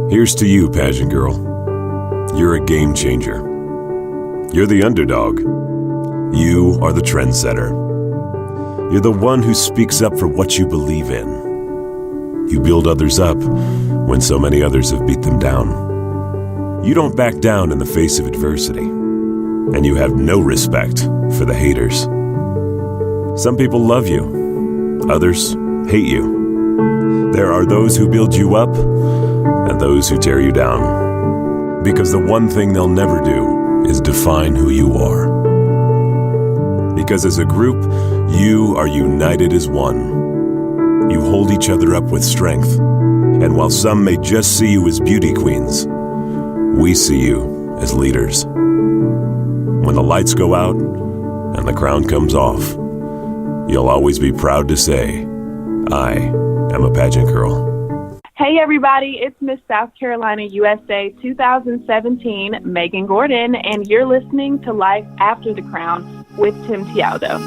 Here's to you, pageant girl. You're a game changer. You're the underdog. You are the trendsetter. You're the one who speaks up for what you believe in. You build others up when so many others have beat them down. You don't back down in the face of adversity. And you have no respect for the haters. Some people love you. Others hate you. There are those who build you up and those who tear you down. Because the one thing they'll never do is define who you are. Because as a group, you are united as one. You hold each other up with strength. And while some may just see you as beauty queens, we see you as leaders. When the lights go out and the crown comes off, you'll always be proud to say, I am a pageant girl. Hey everybody, it's Miss South Carolina USA 2017, Megan Gordon, and you're listening to Life After the Crown with Tim Tialdo.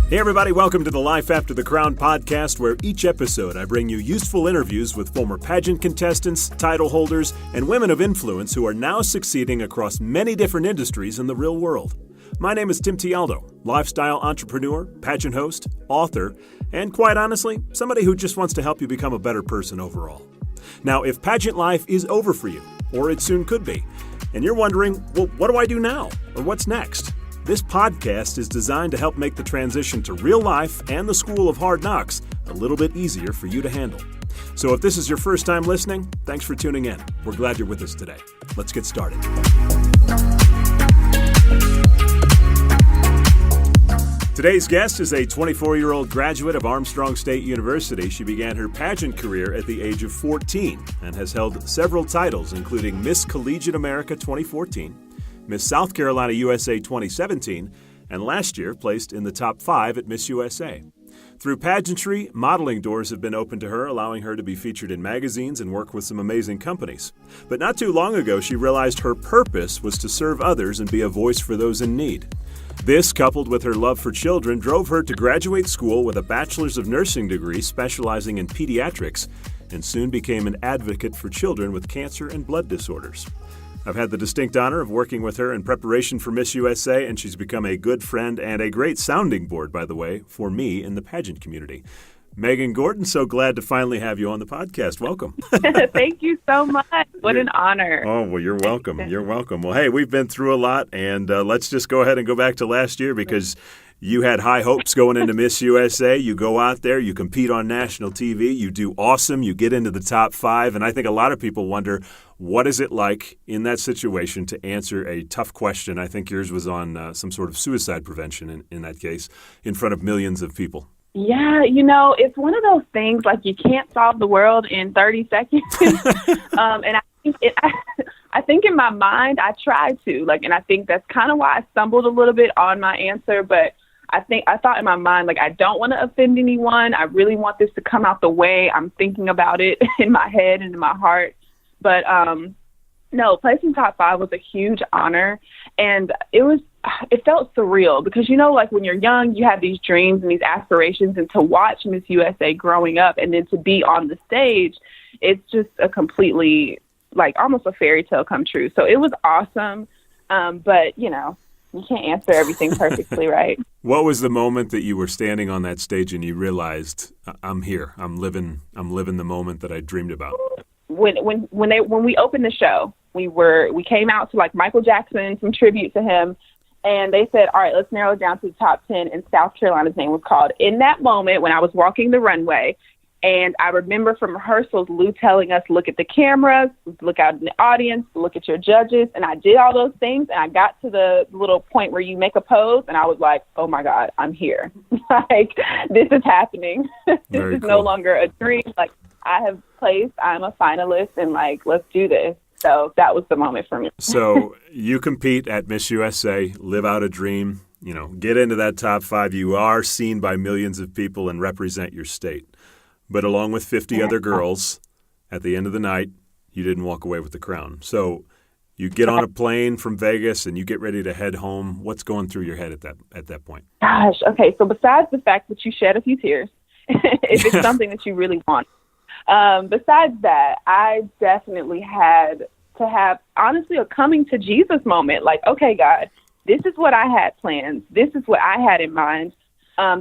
Hey everybody, welcome to the Life After the Crown podcast, where each episode I bring you useful interviews with former pageant contestants, title holders, and women of influence who are now succeeding across many different industries in the real world. My name is Tim Tialdo, lifestyle entrepreneur, pageant host, author, and quite honestly, somebody who just wants to help you become a better person overall. Now, if pageant life is over for you, or it soon could be, and you're wondering, well, what do I do now? Or what's next? This podcast is designed to help make the transition to real life and the school of hard knocks a little bit easier for you to handle. So if this is your first time listening, thanks for tuning in. We're glad you're with us today. Let's get started. Today's guest is a 24-year-old graduate of Armstrong State University. She began her pageant career at the age of 14 and has held several titles, including Miss Collegiate America 2014, Miss South Carolina USA 2017, and last year placed in the top 5 at Miss USA. Through pageantry, modeling doors have been opened to her, allowing her to be featured in magazines and work with some amazing companies. But not too long ago, she realized her purpose was to serve others and be a voice for those in need. This, coupled with her love for children, drove her to graduate school with a bachelor's of nursing degree specializing in pediatrics, and soon became an advocate for children with cancer and blood disorders. I've had the distinct honor of working with her in preparation for Miss USA, and she's become a good friend and a great sounding board, by the way, for me in the pageant community. Megan Gordon, so glad to finally have you on the podcast. Welcome. Thank you so much. What an honor. Oh, well, you're welcome. You're welcome. Well, hey, we've been through a lot, and let's just go ahead and go back to last year because you had high hopes going into Miss USA. You go out there, you compete on national TV, you do awesome, you get into the top 5, and I think a lot of people wonder, what is it like in that situation to answer a tough question? I think yours was on some sort of suicide prevention in that case, in front of millions of people. Yeah, it's one of those things, like you can't solve the world in 30 seconds. And I think in my mind, I tried to, and I think that's kind of why I stumbled a little bit on my answer. But I thought in my mind, I don't want to offend anyone. I really want this to come out the way I'm thinking about it in my head and in my heart. But no, placing top 5 was a huge honor. And it felt surreal because, when you're young, you have these dreams and these aspirations, and to watch Miss USA growing up and then to be on the stage, it's just a completely, almost a fairy tale come true. So it was awesome. But, you can't answer everything perfectly, right? What was the moment that you were standing on that stage and you realized, I'm here, I'm living the moment that I dreamed about? When we opened the show, we came out to Michael Jackson, some tribute to him. And they said, all right, let's narrow it down to the top 10. And South Carolina's name was called. In that moment, when I was walking the runway, and I remember from rehearsals, Lou telling us, look at the cameras, look out in the audience, look at your judges. And I did all those things. And I got to the little point where you make a pose. And I was like, oh, my God, I'm here. This is happening. This Very is cool. No longer a dream. I have placed. I'm a finalist. And, let's do this. So that was the moment for me. So you compete at Miss USA, live out a dream, get into that top 5. You are seen by millions of people and represent your state. But along with 50 other girls, at the end of the night, you didn't walk away with the crown. So You get on a plane from Vegas and you get ready to head home. What's going through your head at that point? Gosh, okay. So besides the fact that you shed a few tears, if it's something that you really want, besides that, I definitely had to have, honestly, a coming to Jesus moment. Like, okay, God, this is what I had planned. This is what I had in mind.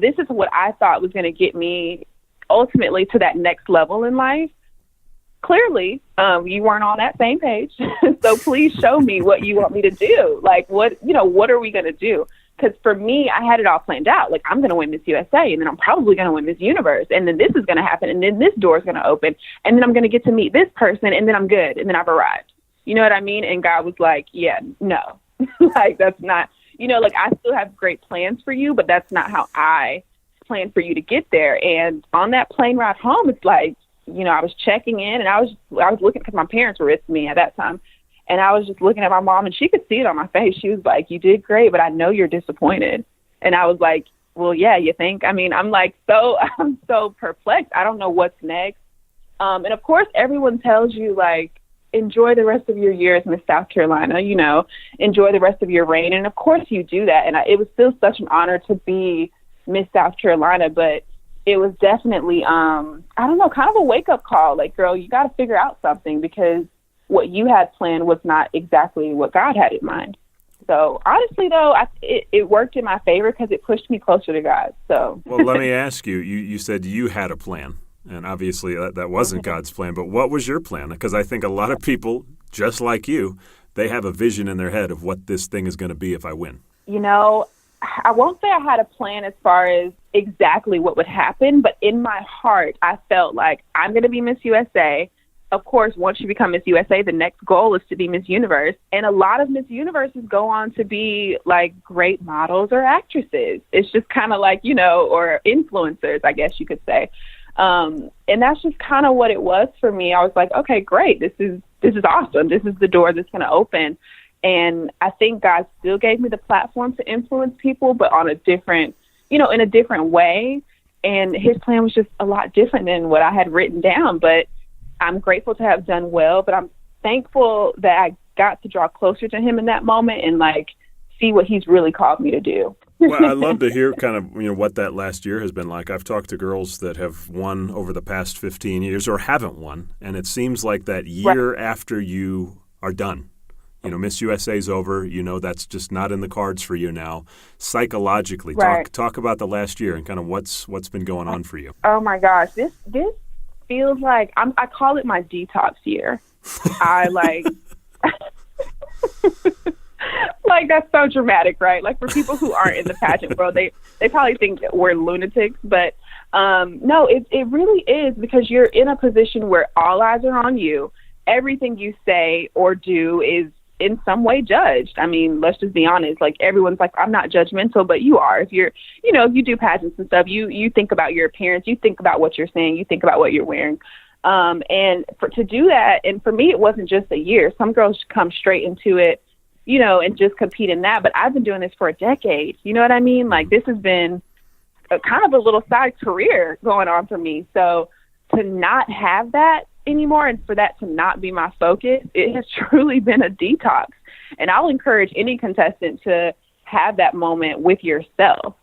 This is what I thought was going to get me ultimately to that next level in life. Clearly, you weren't on that same page. So please show me what you want me to do. Like, what are we going to do? Because for me, I had it all planned out. Like, I'm going to win Miss USA, and then I'm probably going to win Miss Universe, and then this is going to happen, and then this door is going to open, and then I'm going to get to meet this person, and then I'm good, and then I've arrived. You know what I mean? And God was like, yeah, no. Like, that's not, like, I still have great plans for you, but that's not how I plan for you to get there. And on that plane ride home, it's like, I was checking in, and I was looking, because my parents were with me at that time, and I was just looking at my mom, and she could see it on my face. She was like, you did great, but I know you're disappointed. And I was like, well, yeah, you think? I mean, I'm so perplexed. I don't know what's next. And of course, everyone tells you, like, enjoy the rest of your year as Miss South Carolina, enjoy the rest of your reign. And of course you do that. And it was still such an honor to be Miss South Carolina, but it was definitely, kind of a wake-up call. Like, girl, you got to figure out something, because what you had planned was not exactly what God had in mind. So honestly, though, it worked in my favor, because it pushed me closer to God. So, well, let me ask you, you said you had a plan, and obviously that wasn't God's plan, but what was your plan? Because I think a lot of people, just like you, they have a vision in their head of what this thing is going to be if I win. I won't say I had a plan as far as exactly what would happen, but in my heart, I felt like I'm going to be Miss USA. Of course, once you become Miss USA, the next goal is to be Miss Universe. And a lot of Miss Universes go on to be like great models or actresses. It's just kind of like, or influencers, I guess you could say. And that's just kind of what it was for me. I was like, okay, great. This is awesome. This is the door that's going to open. And I think God still gave me the platform to influence people, but on a different, in a different way. And his plan was just a lot different than what I had written down. But I'm grateful to have done well, but I'm thankful that I got to draw closer to him in that moment and, like, see what he's really called me to do. Well, I'd love to hear kind of, what that last year has been like. I've talked to girls that have won over the past 15 years or haven't won, and it seems like that year after you are done, Miss USA's over, that's just not in the cards for you now. Psychologically, talk about the last year and kind of what's been going on for you. Oh my gosh, this feels like I call it my detox year. I like like, that's so dramatic, right? Like, for people who aren't in the pageant world, they probably think that we're lunatics, but no, it really is, because you're in a position where all eyes are on you. Everything you say or do is in some way judged. I mean, let's just be honest. Like, everyone's like, I'm not judgmental, but you are. If you're, if you do pageants and stuff, you think about your appearance, you think about what you're saying, you think about what you're wearing. And to do that, and for me, it wasn't just a year. Some girls come straight into it, and just compete in that. But I've been doing this for a decade. You know what I mean? Like, this has been a kind of a little side career going on for me. So to not have that anymore, and for that to not be my focus, it has truly been a detox. And I'll encourage any contestant to have that moment with yourself,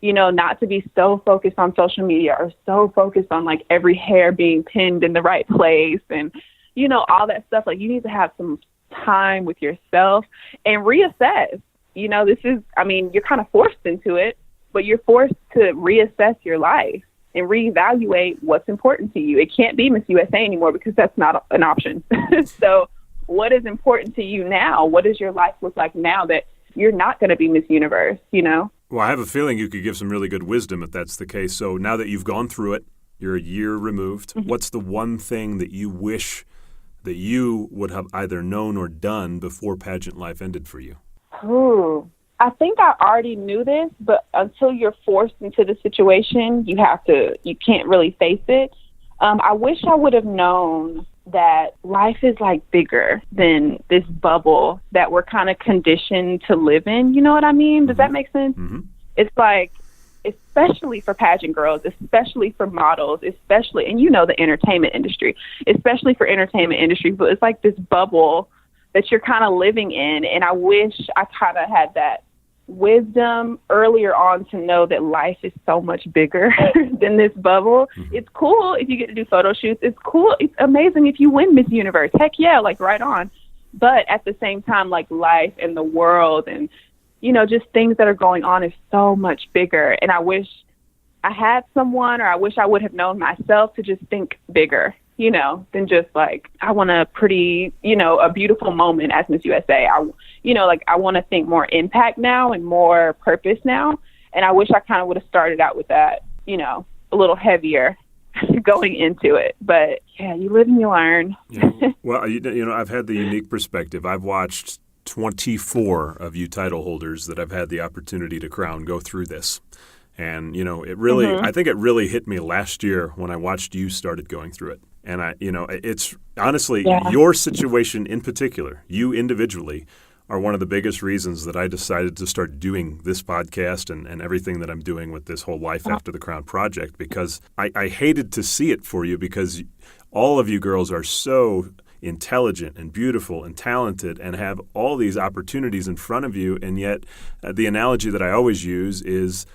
not to be so focused on social media or so focused on, like, every hair being pinned in the right place and, all that stuff. Like, you need to have some time with yourself and reassess. This is, you're kind of forced into it, but you're forced to reassess your life and reevaluate what's important to you. It can't be Miss USA anymore, because that's not an option. So what is important to you now? What does your life look like now that you're not going to be Miss Universe, Well, I have a feeling you could give some really good wisdom if that's the case. So now that you've gone through it, you're a year removed, what's the one thing that you wish that you would have either known or done before pageant life ended for you? I think I already knew this, but until you're forced into the situation, you can't really face it. I wish I would have known that life is, like, bigger than this bubble that we're kind of conditioned to live in. You know what I mean? Does that make sense? Mm-hmm. It's like, especially for pageant girls, especially for models, especially, and the entertainment industry, especially for entertainment industry, but it's like this bubble that you're kind of living in. And I wish I kind of had that wisdom earlier on to know that life is so much bigger than this bubble. Mm-hmm. It's cool if you get to do photo shoots. It's cool. It's amazing if you win Miss Universe. Heck yeah, like right on. But at the same time, like life and the world and, you know, just things that are going on is so much bigger. And I wish I had someone, or I wish I would have known myself to just think bigger, you know, than just like, I want a pretty, you know, a beautiful moment as Miss USA. I want to think more impact now and more purpose now. And I wish I kind of would have started out with that, you know, a little heavier going into it. But yeah, you live and you learn. Yeah. Well, you know, I've had the unique perspective. I've watched 24 of you title holders that I've had the opportunity to crown go through this. And, you know, it really, I think it really hit me last year when I watched you started going through it. And it's honestly your situation in particular, you individually, are one of the biggest reasons that I decided to start doing this podcast and everything that I'm doing with this whole Life After the Crown project, because I hated to see it for you, because all of you girls are so intelligent and beautiful and talented and have all these opportunities in front of you. And yet the analogy that I always use is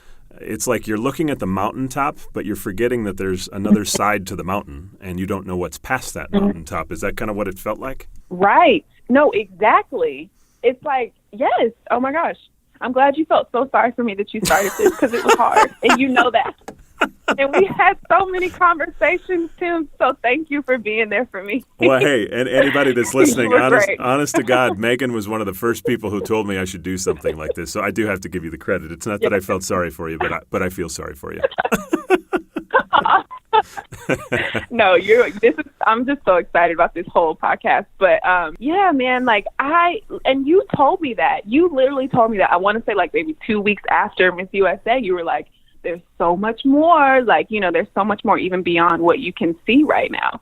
it's like you're looking at the mountaintop, but you're forgetting that there's another side to the mountain and you don't know what's past that mountaintop. Is that kind of what it felt like? Right. No, exactly. It's like, yes. Oh my gosh. I'm glad you felt so sorry for me that you started this, because it was hard. And you know that. And we had so many conversations, Tim. So thank you for being there for me. Well, hey, and anybody that's listening, honest to God, Megan was one of the first people who told me I should do something like this. So I do have to give you the credit. It's not that I felt sorry for you, but I feel sorry for you. No, I'm just so excited about this whole podcast. But yeah, man, like and you told me that. You literally told me that. I want to say like maybe 2 weeks after Miss USA, you were like, there's so much more, like, you know, there's so much more even beyond what you can see right now.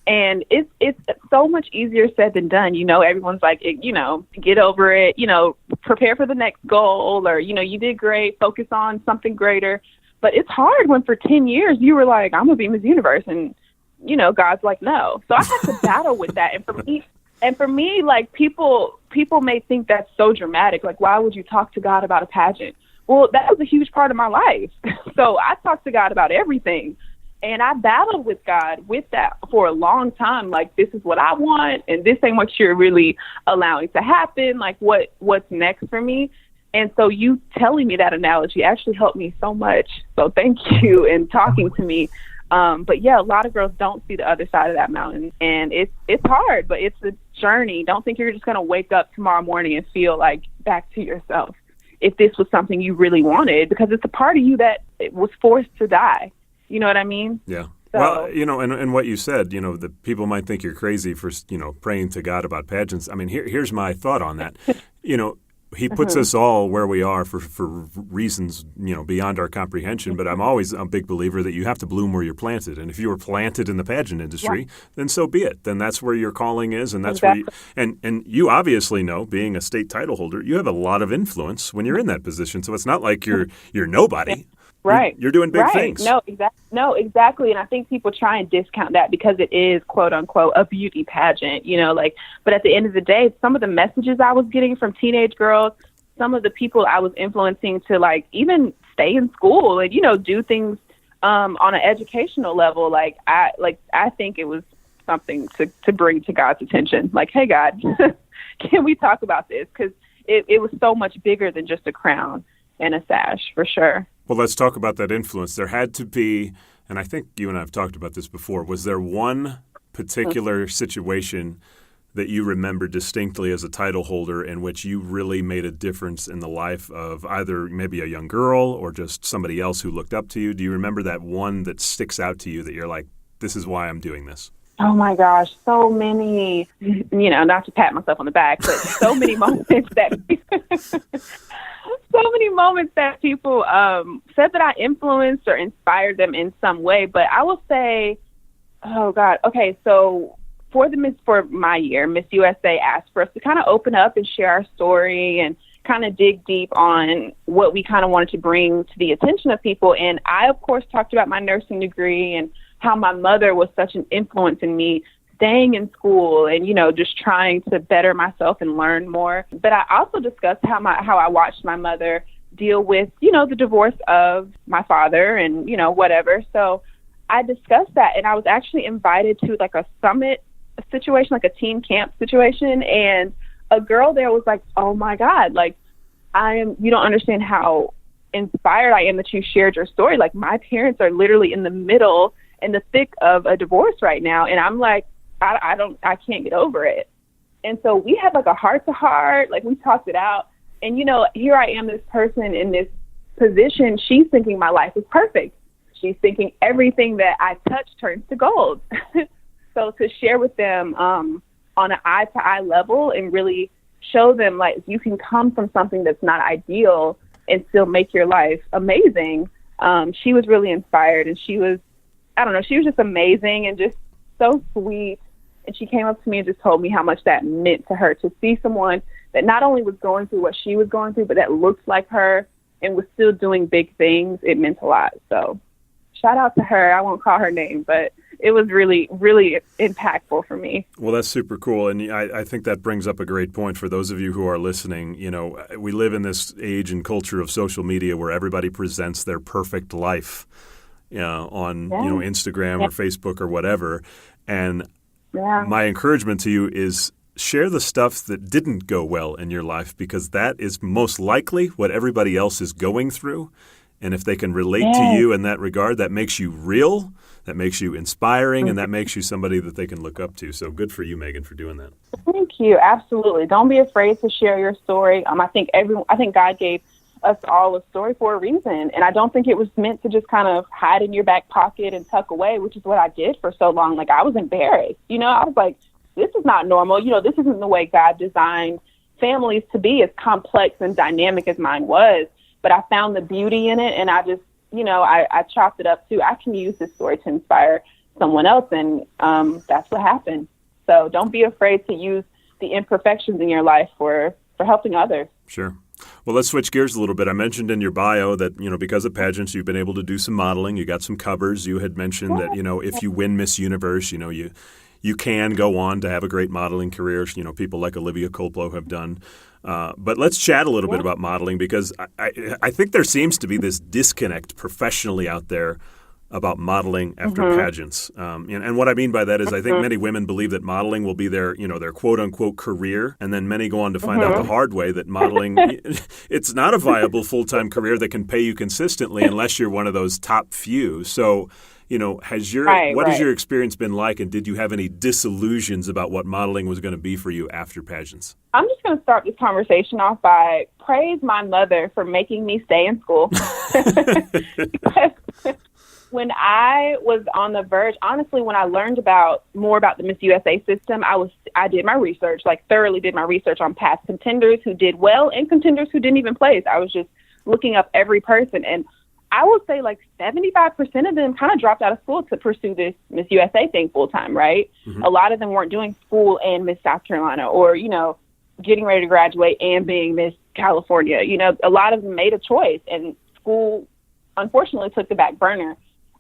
And it's so much easier said than done. You know, everyone's like, you know, get over it, you know, prepare for the next goal, or, you know, you did great, focus on something greater. But it's hard when for 10 years you were like, I'm going to be Miss Universe. And, you know, God's like, no. So I had to battle with that. And for me, like people may think that's so dramatic. Like, why would you talk to God about a pageant? Well, that was a huge part of my life. So I talked to God about everything. And I battled with God with that for a long time. Like, this is what I want, and this ain't what you're really allowing to happen. Like, what's next for me? And so you telling me that analogy actually helped me so much. So thank you in talking to me. But yeah, a lot of girls don't see the other side of that mountain. And it's hard, but it's a journey. Don't think you're just going to wake up tomorrow morning and feel like back to yourself, if this was something you really wanted, because it's a part of you that was forced to die. You know what I mean? Yeah. So, well, you know, and what you said, you know, the people might think you're crazy for, you know, praying to God about pageants. I mean, here's my thought on that. You know, He puts us all where we are for reasons, you know, beyond our comprehension. But I'm always a big believer that you have to bloom where you're planted. And if you were planted in the pageant industry, then so be it. Then that's where your calling is, and that's where you, and you obviously know, being a state title holder, you have a lot of influence when you're in that position. So it's not like you're nobody. Right. You're doing big things. No, exactly. And I think people try and discount that because it is, quote unquote, a beauty pageant, you know, like, but at the end of the day, some of the messages I was getting from teenage girls, some of the people I was influencing to, like, even stay in school and, you know, do things on an educational level. I think it was something to bring to God's attention. Like, hey, God, can we talk about this? Because it was so much bigger than just a crown and a sash, for sure. Well, let's talk about that influence. There had to be, and I think you and I have talked about this before, was there one particular situation that you remember distinctly as a title holder in which you really made a difference in the life of either maybe a young girl or just somebody else who looked up to you? Do you remember that one that sticks out to you that you're like, this is why I'm doing this? Oh, my gosh. So many, you know, not to pat myself on the back, but so many moments that people said that I influenced or inspired them in some way. But I will say, oh, God. Okay, so for my year, Miss USA asked for us to kind of open up and share our story and kind of dig deep on what we kind of wanted to bring to the attention of people. And I, of course, talked about my nursing degree and how my mother was such an influence in me staying in school and, just trying to better myself and learn more. But I also discussed how I watched my mother deal with, the divorce of my father and, whatever. So I discussed that, and I was actually invited to like a summit situation, like a teen camp situation. And a girl there was like, oh my God, like you don't understand how inspired I am that you shared your story. Like my parents are literally in the thick of a divorce right now. And I'm like, I can't get over it. And so we had like a heart to heart, like we talked it out. And, here I am, this person in this position. She's thinking my life is perfect. She's thinking everything that I touch turns to gold. So to share with them on an eye-to-eye level and really show them, like, you can come from something that's not ideal and still make your life amazing. She was really inspired, and she was just amazing and just so sweet. And she came up to me and just told me how much that meant to her, to see someone that not only was going through what she was going through, but that looked like her and was still doing big things. It meant a lot. So shout out to her. I won't call her name, but it was really, really impactful for me. Well, that's super cool. And I think that brings up a great point for those of you who are listening. We live in this age and culture of social media where everybody presents their perfect life on Instagram or Facebook or whatever. And my encouragement to you is share the stuff that didn't go well in your life, because that is most likely what everybody else is going through. And if they can relate to you in that regard, that makes you real, that makes you inspiring, and that makes you somebody that they can look up to. So good for you, Megan, for doing that. Thank you. Absolutely. Don't be afraid to share your story. I think God gave us all a story for a reason. And I don't think it was meant to just kind of hide in your back pocket and tuck away, which is what I did for so long. Like, I was embarrassed. I was like, this is not normal. This isn't the way God designed families to be as complex and dynamic as mine was. But I found the beauty in it, and I just, I chopped it up too. I can use this story to inspire someone else, and that's what happened. So don't be afraid to use the imperfections in your life for helping others. Sure. Well, let's switch gears a little bit. I mentioned in your bio that, because of pageants, you've been able to do some modeling. You got some covers. You had mentioned that, if you win Miss Universe, you can go on to have a great modeling career. People like Olivia Colpo have done. But let's chat a little bit about modeling, because I think there seems to be this disconnect professionally out there about modeling after pageants. And what I mean by that is I think many women believe that modeling will be their quote unquote career. And then many go on to find out the hard way that modeling, it's not a viable full-time career that can pay you consistently unless you're one of those top few. So, what has your experience been like, and did you have any disillusions about what modeling was going to be for you after pageants? I'm just going to start this conversation off by praise my mother for making me stay in school. When I was on the verge, honestly, when I learned more about the Miss USA system, I did my research, thoroughly did my research on past contenders who did well and contenders who didn't even place. I was just looking up every person, and I would say 75% of them kind of dropped out of school to pursue this Miss USA thing full time, right? Mm-hmm. A lot of them weren't doing school and Miss South Carolina, or, getting ready to graduate and being Miss California. A lot of them made a choice, and school, unfortunately, took the back burner.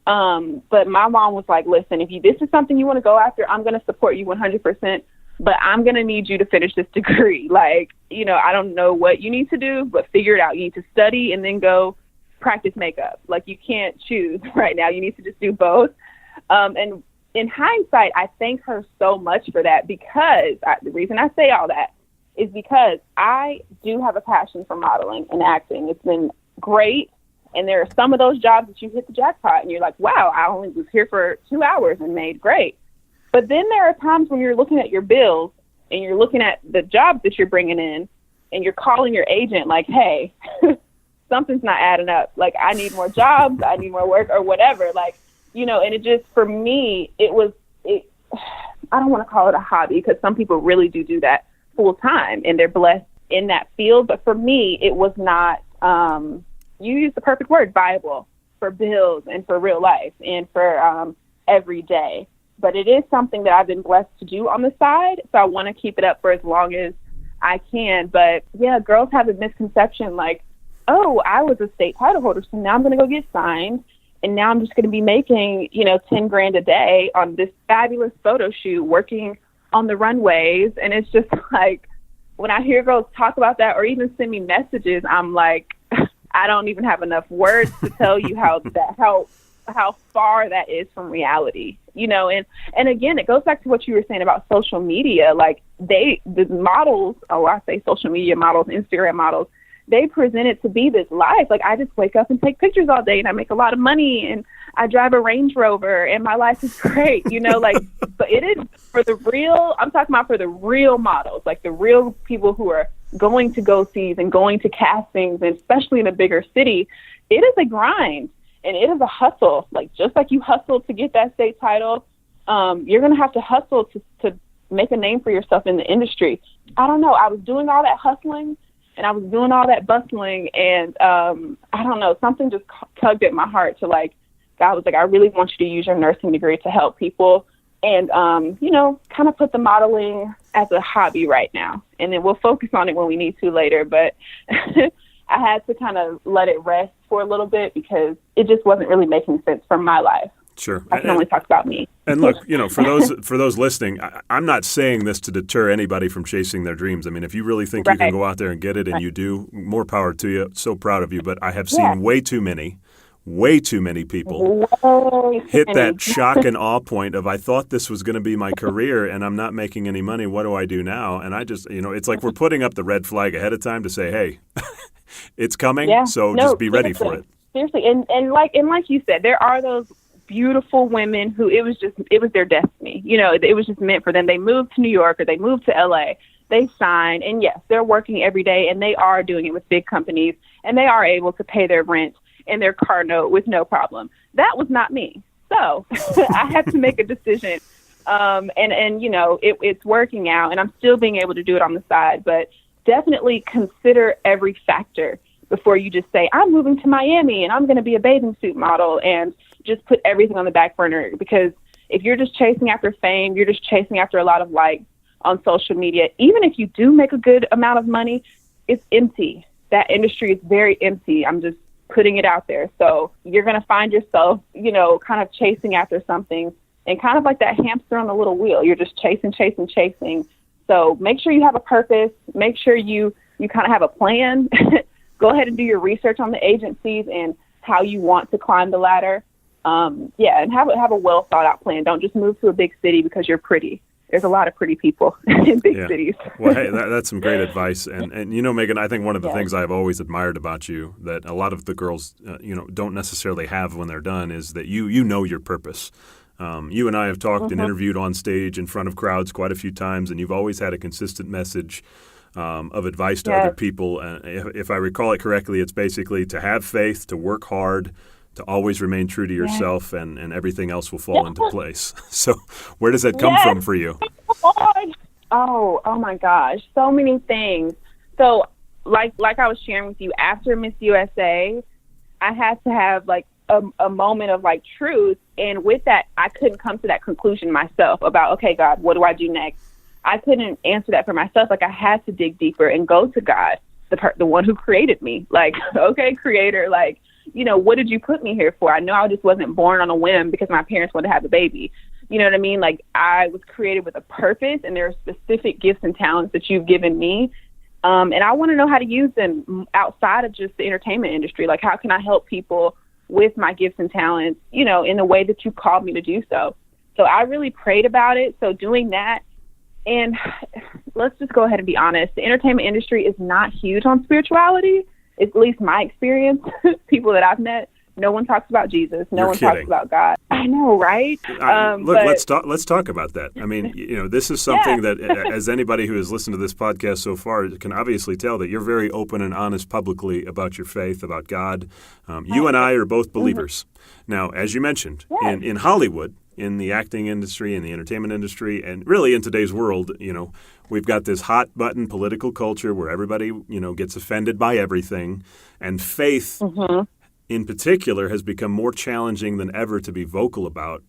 But my mom was like, listen, if this is something you want to go after, I'm going to support you 100%, but I'm going to need you to finish this degree. I don't know what you need to do, but figure it out. You need to study and then go practice makeup. You can't choose right now. You need to just do both. And in hindsight, I thank her so much for that, because the reason I say all that is because I do have a passion for modeling and acting. It's been great. And there are some of those jobs that you hit the jackpot and you're like, wow, I only was here for 2 hours and made great. But then there are times when you're looking at your bills and you're looking at the jobs that you're bringing in and you're calling your agent like, hey, something's not adding up. I need more jobs, I need more work, or whatever. And it just, for me, I don't want to call it a hobby, because some people really do that full time and they're blessed in that field. But for me, it was not, you used the perfect word, viable for bills and for real life and for every day. But it is something that I've been blessed to do on the side. So I want to keep it up for as long as I can. But yeah, girls have a misconception oh, I was a state title holder, so now I'm going to go get signed And now I'm just going to be making, 10 grand a day on this fabulous photo shoot, working on the runways. And it's just like, when I hear girls talk about that or even send me messages, I'm like, I don't even have enough words to tell you how far that is from reality, and again, it goes back to what you were saying about social media. Like the models, I say social media models, Instagram models, they present it to be this life. Like, I just wake up and take pictures all day and I make a lot of money and I drive a Range Rover and my life is great, but it is for the real, I'm talking about for the real models, like the real people who are going to go-sees and going to castings, and especially in a bigger city, it is a grind and it is a hustle. Like, just like you hustle to get that state title, you're going to have to hustle to make a name for yourself in the industry. I don't know. I was doing all that hustling and I was doing all that bustling, and I don't know, something just tugged at my heart to, like, God was like, I really want you to use your nursing degree to help people and, kind of put the modeling as a hobby right now. And then we'll focus on it when we need to later. But I had to kind of let it rest for a little bit because it just wasn't really making sense for my life. Sure. I can only talk about me. And look, for those listening, I'm not saying this to deter anybody from chasing their dreams. I mean, if you really think you can go out there and get it, and you do, more power to you. So proud of you. But I have seen way too many people hit that shock and awe point of, I thought this was going to be my career and I'm not making any money. What do I do now? And I just, it's like we're putting up the red flag ahead of time to say, hey, it's coming. Yeah. So just be ready for it. Seriously. And like you said, there are those beautiful women who it was their destiny. It was just meant for them. They moved to New York or they moved to LA. They signed, and yes, they're working every day and they are doing it with big companies and they are able to pay their rent and their car note with no problem. That was not me. So I had to make a decision. It's working out and I'm still being able to do it on the side, but definitely consider every factor before you just say, I'm moving to Miami and I'm going to be a bathing suit model, and just put everything on the back burner. Because if you're just chasing after fame, you're just chasing after a lot of likes on social media. Even if you do make a good amount of money, it's empty. That industry is very empty. I'm just putting it out there. So you're going to find yourself, kind of chasing after something, and kind of like that hamster on the little wheel. You're just chasing. So make sure you have a purpose. Make sure you kind of have a plan. Go ahead and do your research on the agencies and how you want to climb the ladder. And have a well thought out plan. Don't just move to a big city because you're pretty. There's a lot of pretty people in big cities. Well, hey, that's some great advice. And Megan, I think one of the things I've always admired about you that a lot of the girls, don't necessarily have when they're done is that you know your purpose. You and I have talked and interviewed on stage in front of crowds quite a few times, and you've always had a consistent message of advice to other people. If I recall it correctly, it's basically to have faith, to work hard, to always remain true to yourself, and everything else will fall into place. So where does that come from for you? Oh my gosh. So many things. So like I was sharing with you, after Miss USA, I had to have like a moment of like truth. And with that, I couldn't come to that conclusion myself about, okay, God, what do I do next? I couldn't answer that for myself. Like, I had to dig deeper and go to God, the one who created me. Like, okay, creator, like, what did you put me here for? I know I just wasn't born on a whim because my parents wanted to have a baby. You know what I mean? Like, I was created with a purpose, and there are specific gifts and talents that you've given me. And I want to know how to use them outside of just the entertainment industry. Like, how can I help people with my gifts and talents, in the way that you called me to do so? So I really prayed about it. So doing that, and let's just go ahead and be honest, the entertainment industry is not huge on spirituality. At least my experience, people that I've met, no one talks about Jesus. No one talks about God. I know, right? Look, let's talk about that. I mean, this is something that, as anybody who has listened to this podcast so far can obviously tell, that you're very open and honest publicly about your faith, about God. You and I are both believers. Now, as you mentioned, in Hollywood, in the acting industry, in the entertainment industry, and really in today's world, we've got this hot button political culture where everybody, gets offended by everything, and faith in particular has become more challenging than ever to be vocal about,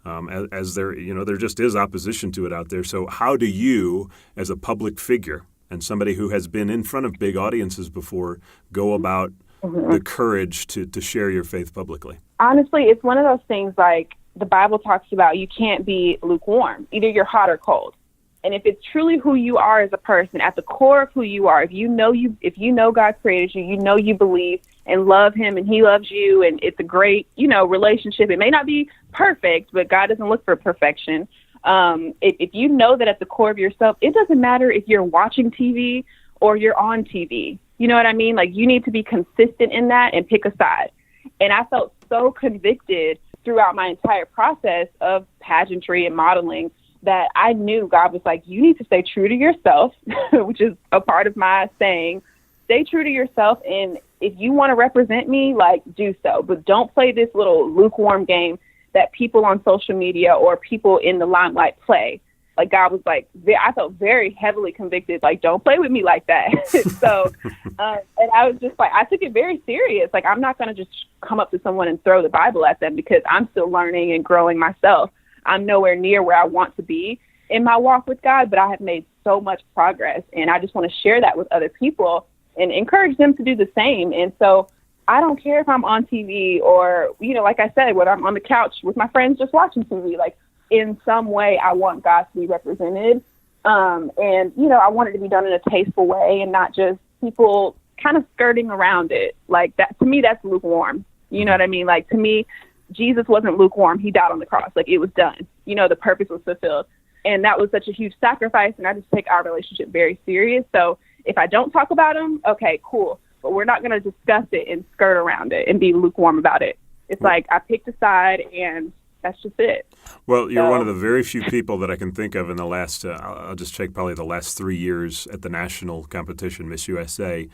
as there just is opposition to it out there. So how do you, as a public figure and somebody who has been in front of big audiences before, go about the courage to share your faith publicly? Honestly, it's one of those things like the Bible talks about. You can't be lukewarm. Either you're hot or cold. And if it's truly who you are as a person, at the core of who you are, if you know God created you, you believe and love him and he loves you, and it's a great, relationship. It may not be perfect, but God doesn't look for perfection. If you know that at the core of yourself, it doesn't matter if you're watching TV or you're on TV. You know what I mean? Like, you need to be consistent in that and pick a side. And I felt so convicted throughout my entire process of pageantry and modeling that I knew God was like, you need to stay true to yourself, which is a part of my saying, stay true to yourself. And if you want to represent me, like, do so. But don't play this little lukewarm game that people on social media or people in the limelight play. Like, God was like, I felt very heavily convicted, like, don't play with me like that. So, and I was just like, I took it very serious. Like, I'm not going to just come up to someone and throw the Bible at them because I'm still learning and growing myself. I'm nowhere near where I want to be in my walk with God, but I have made so much progress. And I just want to share that with other people and encourage them to do the same. And so I don't care if I'm on TV or, like I said, whether I'm on the couch with my friends just watching TV, like, in some way I want God to be represented. And, I want it to be done in a tasteful way and not just people kind of skirting around it. Like, that, to me, that's lukewarm. You know what I mean? Like, to me, Jesus wasn't lukewarm. He died on the cross. Like, it was done. The purpose was fulfilled. And that was such a huge sacrifice. And I just take our relationship very serious. So if I don't talk about him, okay, cool. But we're not going to discuss it and skirt around it and be lukewarm about it. It's like I picked a side and that's just it. Well, you're one of the very few people that I can think of in the last, I'll just check, probably the last 3 years at the national competition, Miss USA,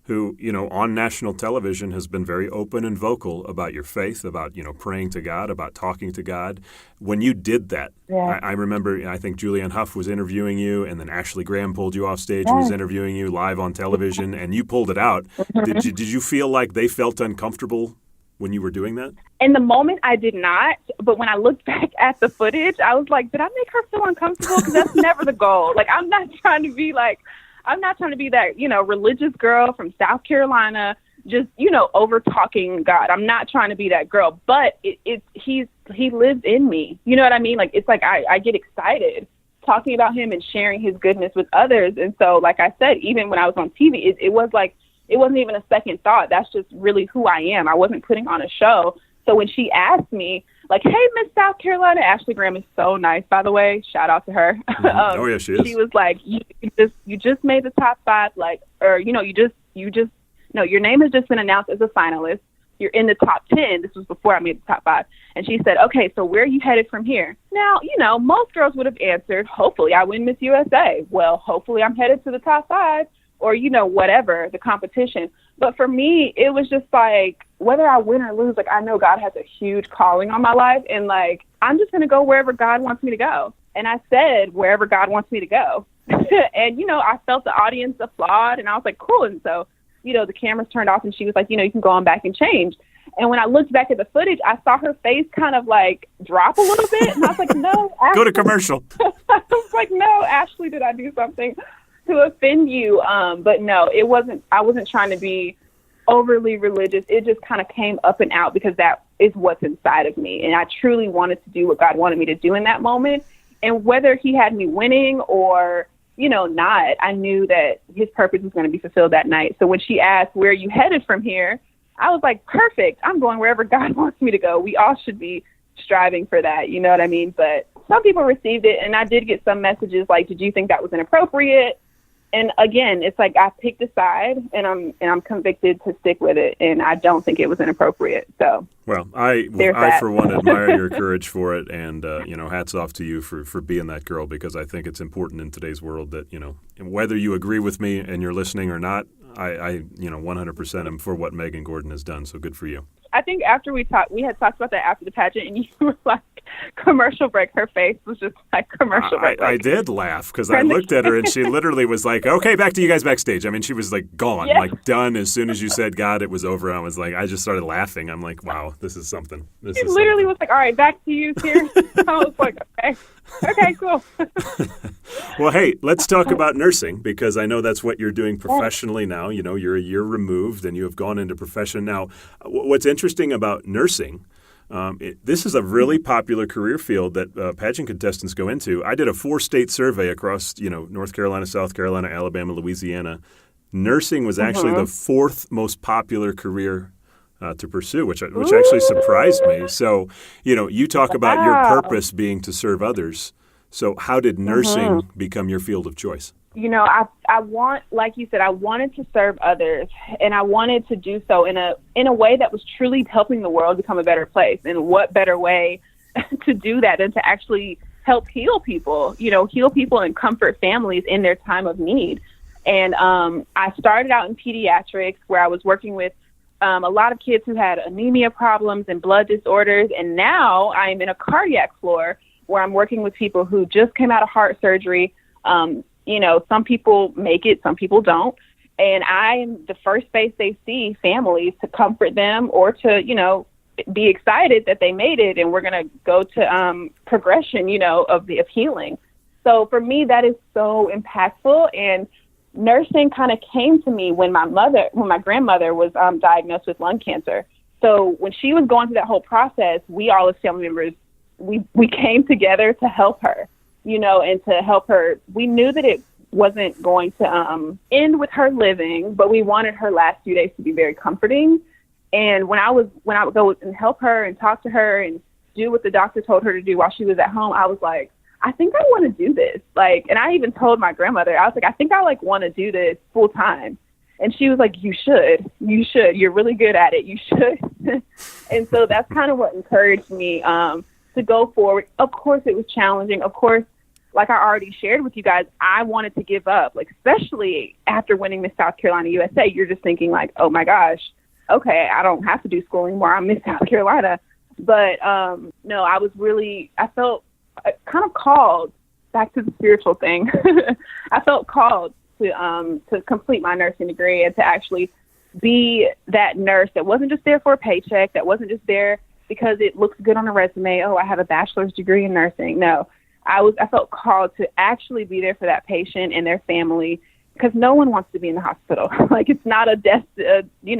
who, on national television has been very open and vocal about your faith, about, praying to God, about talking to God. When you did that, yeah. I remember, I think Julianne Hough was interviewing you, and then Ashley Graham pulled you off stage and was interviewing you live on television, and you pulled it out. Did you feel like they felt uncomfortable when you were doing that? In the moment, I did not. But when I looked back at the footage, I was like, did I make her feel uncomfortable? Because that's never the goal. Like, I'm not trying to be that, religious girl from South Carolina, just, over talking God. I'm not trying to be that girl, but he lives in me. You know what I mean? Like, it's like, I get excited talking about him and sharing his goodness with others. And so, like I said, even when I was on TV, it was like, it wasn't even a second thought. That's just really who I am. I wasn't putting on a show. So when she asked me, like, hey, Miss South Carolina, Ashley Graham is so nice, by the way. Shout out to her. Oh, yeah, she is. She was like, you just made the top 5, like, or, your name has just been announced as a finalist. You're in the top 10. This was before I made the top 5. And she said, okay, so where are you headed from here? Now, most girls would have answered, hopefully I win Miss USA. Well, hopefully I'm headed to the top 5. Or, whatever, the competition. But for me, it was just like, whether I win or lose, like, I know God has a huge calling on my life. And, like, I'm just going to go wherever God wants me to go. And I said, wherever God wants me to go. And, I felt the audience applaud. And I was like, cool. And so, the cameras turned off and she was like, you can go on back and change. And when I looked back at the footage, I saw her face kind of, like, drop a little bit. And I was like, no, Ashley. Go to commercial. I was like, no, Ashley, did I do something to offend you? But no, I wasn't trying to be overly religious. It just kind of came up and out because that is what's inside of me. And I truly wanted to do what God wanted me to do in that moment. And whether he had me winning or, not, I knew that his purpose was going to be fulfilled that night. So when she asked, where are you headed from here? I was like, perfect. I'm going wherever God wants me to go. We all should be striving for that. You know what I mean? But some people received it. And I did get some messages like, did you think that was inappropriate? And again, it's like I picked a side, and I'm convicted to stick with it, and I don't think it was inappropriate. So, well, I for one admire your courage for it, and hats off to you for being that girl, because I think it's important in today's world that whether you agree with me and you're listening or not, I 100% am for what Megan Gordon has done. So good for you. I think after we had talked about that after the pageant, and you were like, commercial break. Her face was just like commercial break. I did laugh because I looked at her and she literally was like, okay, back to you guys backstage. I mean, she was like gone, like done. As soon as you said God, it was over. I was like, I just started laughing. I'm like, wow, this is something. She literally was like, all right, back to you here. I was like, okay, cool. Well, hey, let's talk about nursing because I know that's what you're doing professionally now. You know, you're a year removed and you have gone into profession now. What's interesting about nursing, this is a really popular career field that pageant contestants go into. I did a 4-state survey across, North Carolina, South Carolina, Alabama, Louisiana. Nursing was actually the 4th most popular career to pursue, which actually surprised me. So, you talk about your purpose being to serve others. So how did nursing become your field of choice? I want, like you said, I wanted to serve others, and I wanted to do so in a way that was truly helping the world become a better place. And what better way to do that than to actually help heal people, heal people and comfort families in their time of need. And I started out in pediatrics where I was working with a lot of kids who had anemia problems and blood disorders. And now I'm in a cardiac floor where I'm working with people who just came out of heart surgery. Some people make it, some people don't. And I am the first face they see, families, to comfort them or to, be excited that they made it. And we're going to go to progression, of healing. So for me, that is so impactful. And nursing kind of came to me when my grandmother was diagnosed with lung cancer. So when she was going through that whole process, we all as family members, we came together to help her, and to help her. We knew that it wasn't going to end with her living, but we wanted her last few days to be very comforting. And when I would go and help her and talk to her and do what the doctor told her to do while she was at home, I was like, I think I want to do this. And I even told my grandmother, I was like, I think I want to do this full time. And she was like, you should, you're really good at it. You should. And so that's kind of what encouraged me to go forward. Of course, it was challenging. Of course, like I already shared with you guys, I wanted to give up, especially after winning Miss South Carolina USA. You're just thinking oh my gosh, okay, I don't have to do school anymore. I'm Miss South Carolina. But no, I felt kind of called back to the spiritual thing. I felt called to complete my nursing degree and to actually be that nurse that wasn't just there for a paycheck, that wasn't just there because it looks good on a resume. Oh, I have a bachelor's degree in nursing. No, I felt called to actually be there for that patient and their family, because no one wants to be in the hospital. It's not a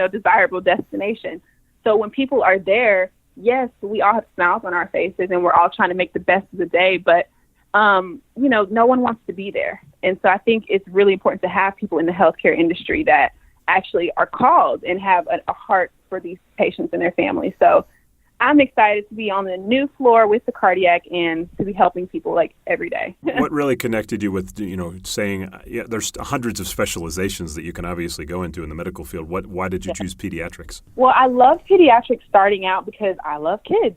desirable destination. So when people are there, yes, we all have smiles on our faces and we're all trying to make the best of the day, but no one wants to be there. And so I think it's really important to have people in the healthcare industry that actually are called and have a heart for these patients and their families. So I'm excited to be on the new floor with the cardiac and to be helping people every day. What really connected you with, saying, there's hundreds of specializations that you can obviously go into in the medical field. Why did you choose pediatrics? Well, I love pediatrics starting out because I love kids.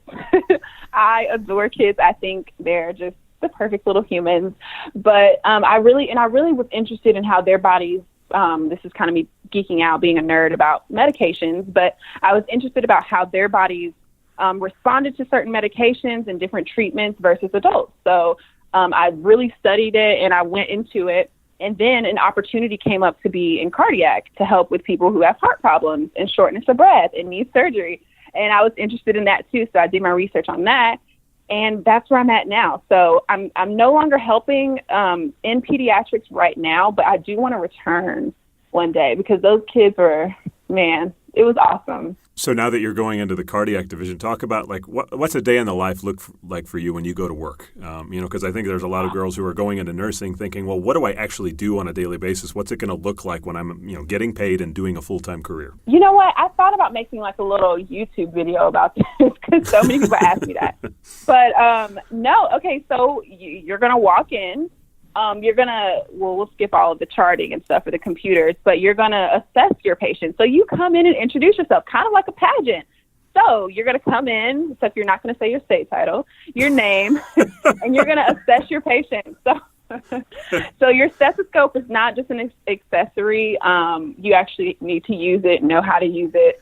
I adore kids. I think they're just the perfect little humans. But I really was interested in how their bodies, this is kind of me geeking out, being a nerd about medications, but I was interested about how their bodies responded to certain medications and different treatments versus adults. So I really studied it and I went into it. And then an opportunity came up to be in cardiac to help with people who have heart problems and shortness of breath and need surgery. And I was interested in that too. So I did my research on that. And that's where I'm at now. So I'm no longer helping in pediatrics right now, but I do want to return one day because those kids were, man, it was awesome. So now that you're going into the cardiac division, talk about what's a day in the life look like for you when you go to work? Because I think there's a lot of girls who are going into nursing thinking, well, what do I actually do on a daily basis? What's it going to look like when I'm, getting paid and doing a full-time career? You know what? I thought about making a little YouTube video about this because so many people ask me that. But no, okay, so you're going to walk in. We'll skip all of the charting and stuff for the computers, but you're going to assess your patient. So you come in and introduce yourself, kind of like a pageant. So you're going to come in, except you're not going to say your state title, your name, and you're going to assess your patient. So your stethoscope is not just an accessory. You actually need to use it, know how to use it,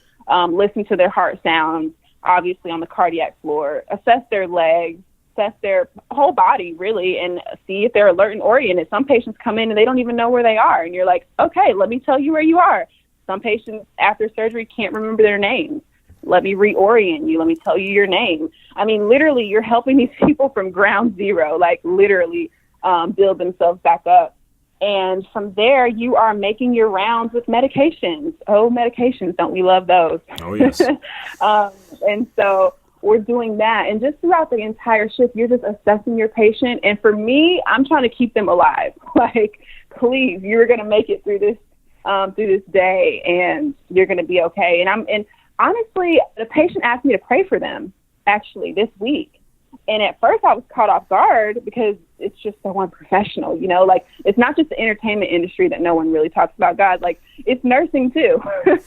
listen to their heart sounds, obviously on the cardiac floor, assess their legs, assess their whole body really and see if they're alert and oriented. Some patients come in and they don't even know where they are. And you're like, okay, let me tell you where you are. Some patients after surgery can't remember their names. Let me reorient you. Let me tell you your name. I mean, literally, you're helping these people from ground zero, like literally build themselves back up. And from there, you are making your rounds with medications. Oh, medications. Don't we love those? Oh, yes. And so we're doing that. And just throughout the entire shift, you're just assessing your patient. And for me, I'm trying to keep them alive. Like, please, you're going to make it through this day, and you're going to be okay. And honestly, the patient asked me to pray for them, actually, this week. And at first I was caught off guard because it's just so unprofessional, you know, like it's not just the entertainment industry that no one really talks about God. Like it's nursing too.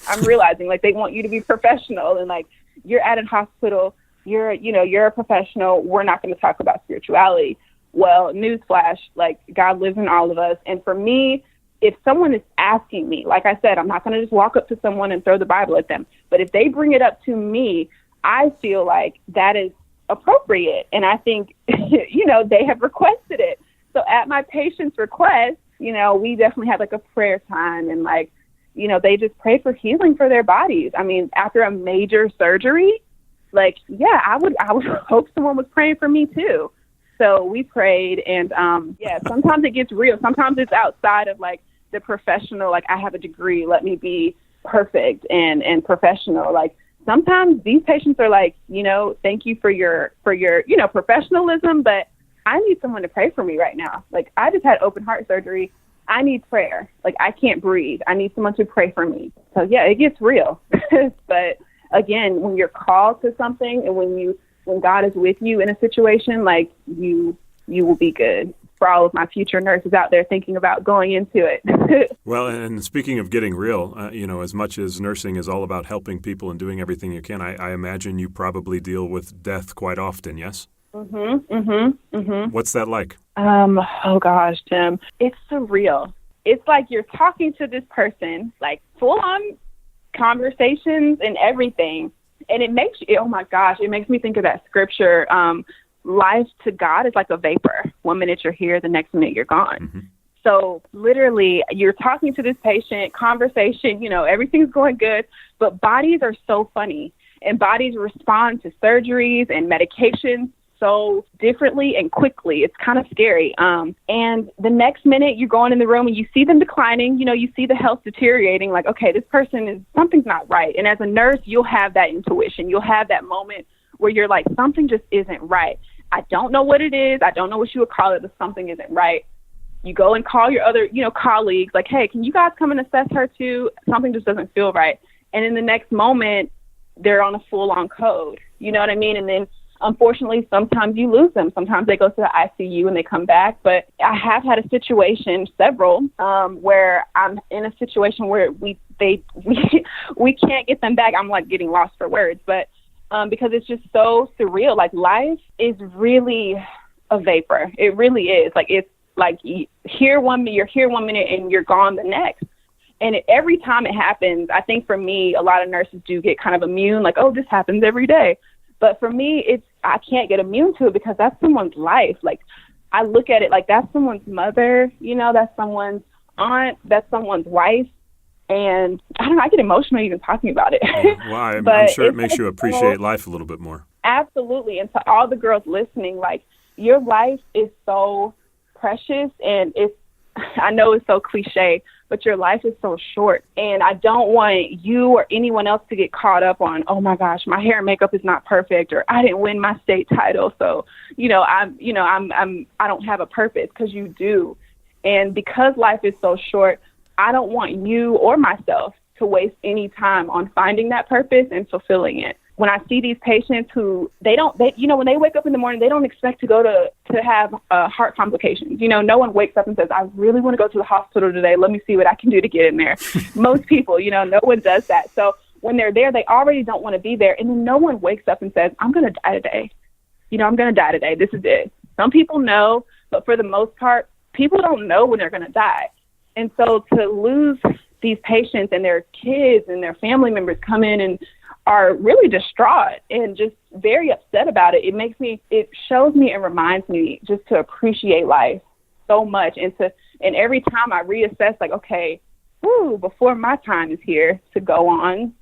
I'm realizing like they want you to be professional and like you're at a hospital, you're a professional. We're not going to talk about spirituality. Well, newsflash, like God lives in all of us. And for me, if someone is asking me, like I said, I'm not going to just walk up to someone and throw the Bible at them. But if they bring it up to me, I feel like that is appropriate. And I think, they have requested it. So at my patient's request, we definitely had like a prayer time and like, they just pray for healing for their bodies. I mean, after a major surgery, like, yeah, I would hope someone was praying for me too. So we prayed and, sometimes it gets real. Sometimes it's outside of like the professional, like I have a degree, let me be perfect and professional. Like sometimes these patients are like, thank you for your, professionalism, but I need someone to pray for me right now. Like I just had open heart surgery. I need prayer. Like I can't breathe. I need someone to pray for me. So yeah, it gets real. But again, when you're called to something and when God is with you in a situation, like you will be good. For all of my future nurses out there thinking about going into it. Well, and speaking of getting real, as much as nursing is all about helping people and doing everything you can, I imagine you probably deal with death quite often, yes? What's that like? Oh gosh, Tim, it's surreal. It's like you're talking to this person, like full on conversations and everything. And it makes me think of that scripture, life to God is like a vapor. 1 minute you're here, the next minute you're gone. Mm-hmm. So literally you're talking to this patient, conversation, everything's going good, but bodies are so funny and bodies respond to surgeries and medications so differently and quickly. It's kind of scary. And the next minute you're going in the room and you see them declining, you see the health deteriorating, like, okay, this person something's not right. And as a nurse, you'll have that intuition. You'll have that moment where you're like, something just isn't right. I don't know what it is. I don't know what you would call it, but something isn't right. You go and call your other, colleagues, like, hey, can you guys come and assess her too? Something just doesn't feel right. And in the next moment, they're on a full-on code. You know what I mean? And then, unfortunately, sometimes you lose them. Sometimes they go to the ICU and they come back. But I have had a situation, several, where I'm in a situation where we can't get them back. I'm like getting lost for words, but because it's just so surreal. Like life is really a vapor. It really is. Like it's like you're here 1 minute and you're gone the next. And every time it happens, I think for me, a lot of nurses do get kind of immune, like, oh, this happens every day. But for me, I can't get immune to it because that's someone's life. Like I look at it like that's someone's mother, that's someone's aunt, that's someone's wife. And I don't know, I get emotional even talking about it. Well, I'm sure it makes you appreciate life a little bit more. Absolutely. And to all the girls listening, like your life is so precious and I know it's so cliche, but your life is so short. And I don't want you or anyone else to get caught up on, oh my gosh, my hair and makeup is not perfect, or I didn't win my state title. So, I don't have a purpose, because you do. And because life is so short, I don't want you or myself to waste any time on finding that purpose and fulfilling it. When I see these patients who when they wake up in the morning, they don't expect to go to have heart complications. No one wakes up and says, I really want to go to the hospital today. Let me see what I can do to get in there. Most people, no one does that. So when they're there, they already don't want to be there. And then no one wakes up and says, I'm going to die today. I'm going to die today. This is it. Some people know, but for the most part, people don't know when they're going to die. And so to lose these patients and their kids and their family members come in and are really distraught and just very upset about it. It shows me and reminds me just to appreciate life so much, and every time I reassess, like, okay, before my time is here to go on,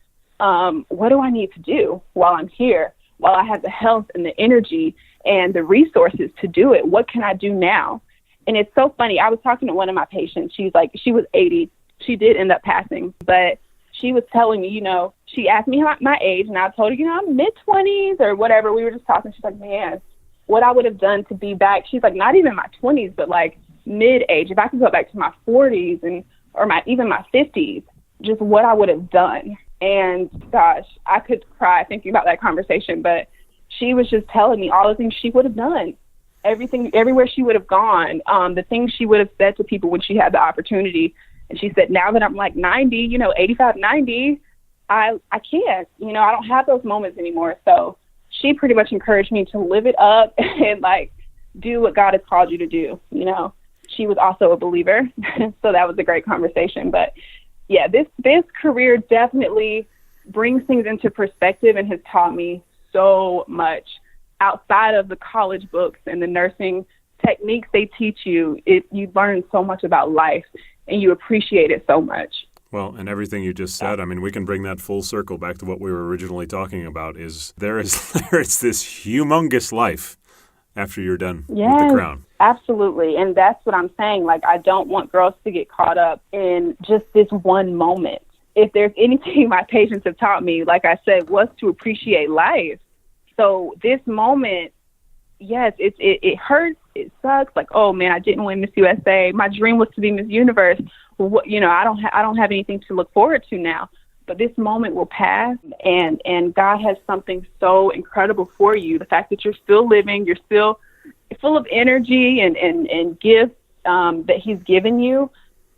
what do I need to do while I'm here, while I have the health and the energy and the resources to do it? What can I do now? And it's so funny. I was talking to one of my patients. She was 80. She did end up passing, but she was telling me, she asked me my age, and I told her, I'm mid-20s or whatever. We were just talking. She's like, man, what I would have done to be back. She's like, not even my 20s, but like mid-age. If I could go back to my 40s or even my 50s, just what I would have done. And gosh, I could cry thinking about that conversation. But she was just telling me all the things she would have done, everywhere she would have gone, the things she would have said to people when she had the opportunity. And she said, now that I'm like 90, 85, 90, I can't, I don't have those moments anymore. So she pretty much encouraged me to live it up and like do what God has called you to do. She was also a believer. So that was a great conversation. But yeah, this career definitely brings things into perspective and has taught me so much outside of the college books and the nursing techniques they teach you. You learn so much about life and you appreciate it so much. Well, and everything you just said, I mean, we can bring that full circle back to what we were originally talking about, is there is this humongous life after you're done with the crown. Absolutely. And that's what I'm saying. Like, I don't want girls to get caught up in just this one moment. If there's anything my patients have taught me, like I said, was to appreciate life. So this moment, yes, it hurts. It sucks. Like, oh man, I didn't win Miss USA. My dream was to be Miss Universe. Well, I don't have anything to look forward to now. But this moment will pass, and God has something so incredible for you. The fact that you're still living, you're still full of energy and gifts that He's given you.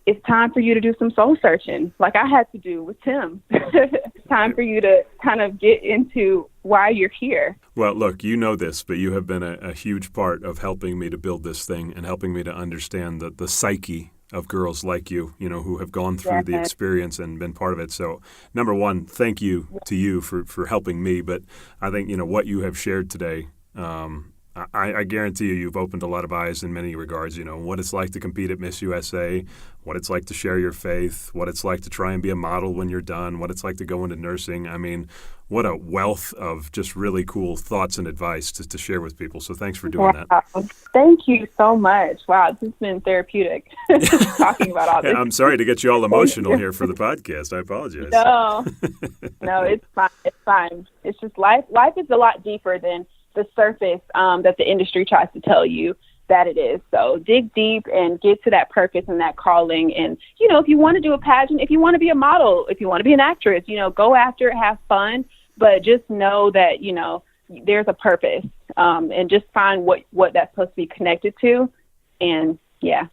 It's time for you to do some soul searching, like I had to do with Tim. It's time for you to kind of get into why you're here. Well, look, you know this, but you have been a huge part of helping me to build this thing and helping me to understand the psyche of girls like you, who have gone through the experience and been part of it. So, number one, thank you to you for helping me. But I think, what you have shared today, I guarantee you've opened a lot of eyes in many regards, what it's like to compete at Miss USA, what it's like to share your faith, what it's like to try and be a model when you're done, what it's like to go into nursing. I mean, what a wealth of just really cool thoughts and advice to share with people. So thanks for doing that. Thank you so much. Wow, this has been therapeutic talking about all this. I'm sorry to get you all emotional here for the podcast. I apologize. No, it's fine. It's fine. It's just life. Life is a lot deeper than the surface that the industry tries to tell you that it is. So dig deep and get to that purpose and that calling. And, if you want to do a pageant, if you want to be a model, if you want to be an actress, go after it, have fun, but just know that, there's a purpose, and just find what that's supposed to be connected to, and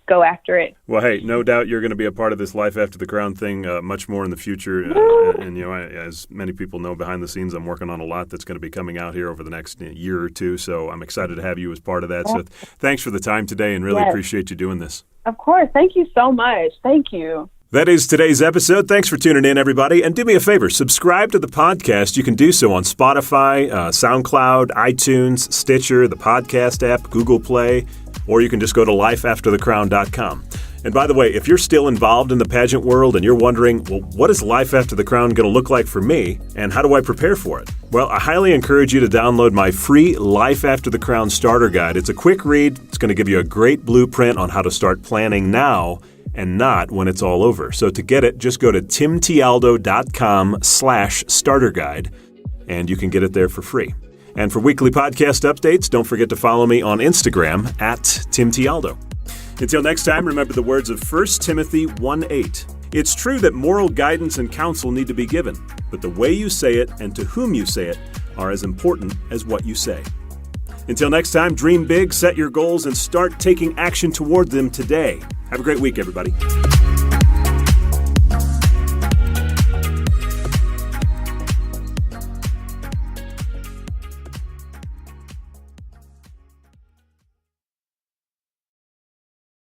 go after it. Well, hey, no doubt you're going to be a part of this Life After the Crown thing much more in the future. And, as many people know behind the scenes, I'm working on a lot that's going to be coming out here over the next year or two. So I'm excited to have you as part of that. So thanks for the time today, and really appreciate you doing this. Of course. Thank you so much. Thank you. That is today's episode. Thanks for tuning in, everybody. And do me a favor, subscribe to the podcast. You can do so on Spotify, SoundCloud, iTunes, Stitcher, the podcast app, Google Play, or you can just go to lifeafterthecrown.com. And by the way, if you're still involved in the pageant world and you're wondering, well, what is Life After the Crown going to look like for me, and how do I prepare for it? Well, I highly encourage you to download my free Life After the Crown starter guide. It's a quick read. It's going to give you a great blueprint on how to start planning now and not when it's all over. So to get it, just go to timtialdo.com/starter guide, and you can get it there for free. And for weekly podcast updates, don't forget to follow me on Instagram @TimTialdo. Until next time, remember the words of 1 Timothy 1:8. It's true that moral guidance and counsel need to be given, but the way you say it and to whom you say it are as important as what you say. Until next time, dream big, set your goals, and start taking action toward them today. Have a great week, everybody.